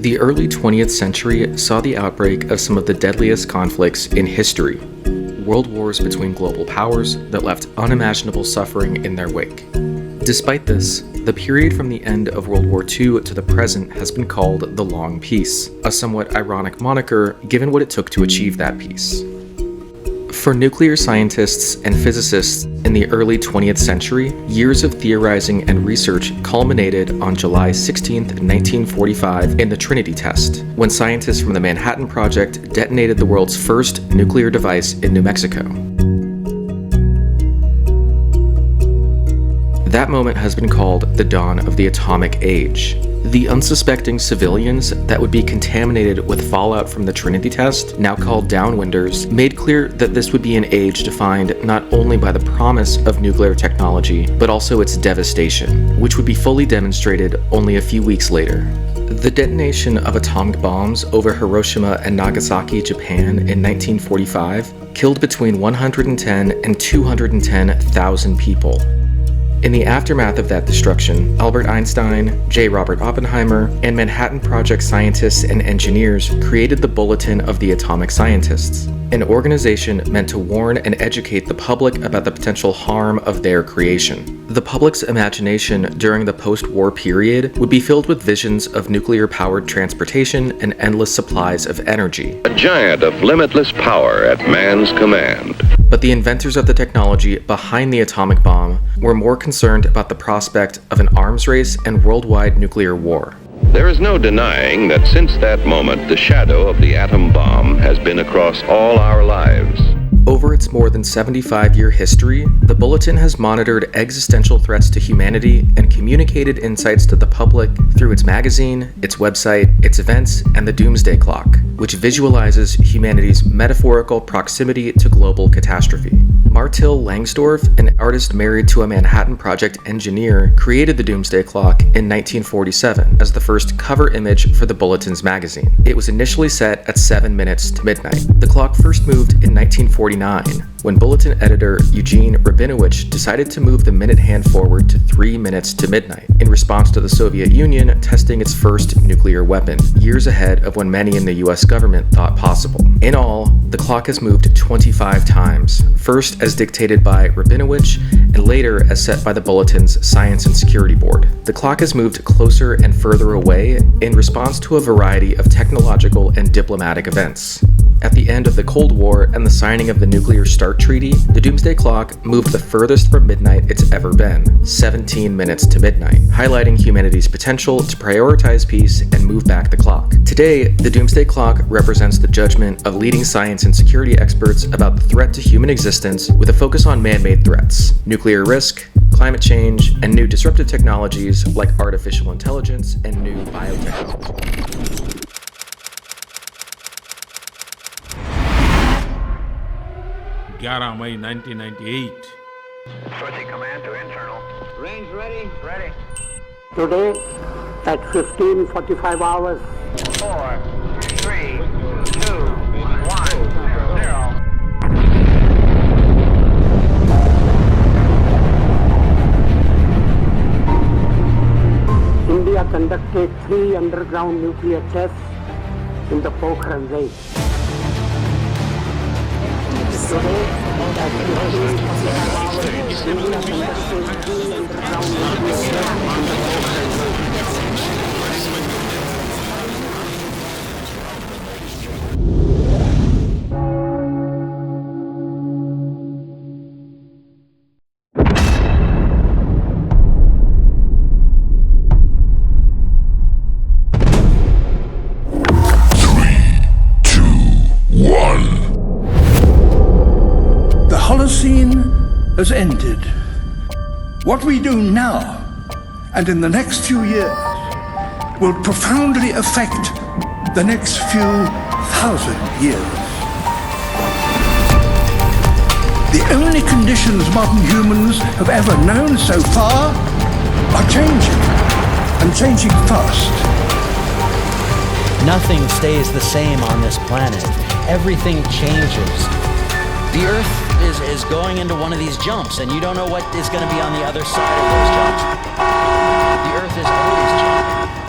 The early 20th century saw the outbreak of some of the deadliest conflicts in history, world wars between global powers that left unimaginable suffering in their wake. Despite this, the period from the end of World War II to the present has been called the Long Peace, a somewhat ironic moniker given what it took to achieve that peace. For nuclear scientists and physicists in the early 20th century, years of theorizing and research culminated on July 16, 1945 in the Trinity test, when scientists from the Manhattan Project detonated the world's first nuclear device in New Mexico. That moment has been called the dawn of the atomic age. The unsuspecting civilians that would be contaminated with fallout from the Trinity test, now called downwinders, made clear that this would be an age defined not only by the promise of nuclear technology, but also its devastation, which would be fully demonstrated only a few weeks later. The detonation of atomic bombs over Hiroshima and Nagasaki, Japan in 1945 killed between 110 and 210,000 people. In the aftermath of that destruction, Albert Einstein, J. Robert Oppenheimer, and Manhattan Project scientists and engineers created the Bulletin of the Atomic Scientists, an organization meant to warn and educate the public about the potential harm of their creation. The public's imagination during the post-war period would be filled with visions of nuclear-powered transportation and endless supplies of energy. A giant of limitless power at man's command. But the inventors of the technology behind the atomic bomb were more concerned about the prospect of an arms race and worldwide nuclear war. There is no denying that since that moment, the shadow of the atom bomb has been across all our lives. Over its more than 75-year history, the Bulletin has monitored existential threats to humanity and communicated insights to the public through its magazine, its website, its events, and the Doomsday Clock, which visualizes humanity's metaphorical proximity to global catastrophe. Martil Langsdorff, an artist married to a Manhattan Project engineer, created the Doomsday Clock in 1947 as the first cover image for the Bulletin's magazine. It was initially set at 7 minutes to midnight. The clock first moved in 1949 when Bulletin editor Eugene Rabinowitch decided to move the minute hand forward to 3 minutes to midnight in response to the Soviet Union testing its first nuclear weapon, years ahead of when many in the US government thought possible. In all, the clock has moved 25 times, first as dictated by Rabinowitch and later as set by the Bulletin's Science and Security Board. The clock has moved closer and further away in response to a variety of technological and diplomatic events. At the end of the Cold War and the signing of the Nuclear START Treaty, the Doomsday Clock moved the furthest from midnight it's ever been, 17 minutes to midnight, highlighting humanity's potential to prioritize peace and move back the clock. Today, the Doomsday Clock represents the judgment of leading science and security experts about the threat to human existence with a focus on man-made threats, nuclear risk, climate change, and new disruptive technologies like artificial intelligence and new biotechnology. May 1998. Switching command to internal. Range ready? Ready. Today at 15:45 hours. 4, 3, 2, 1, 0. India conducted 3 underground nuclear tests in the Pokhran range. Today at 15:45 hours, India conducted 3 underground nuclear tests in the Pokhran range. Has ended. What we do now and in the next few years will profoundly affect the next few thousand years. The only conditions modern humans have ever known so far are changing, and changing fast. Nothing stays the same on this planet. Everything changes. The Earth is going into one of these jumps, and you don't know what is going to be on the other side of those jumps. The Earth is always changing.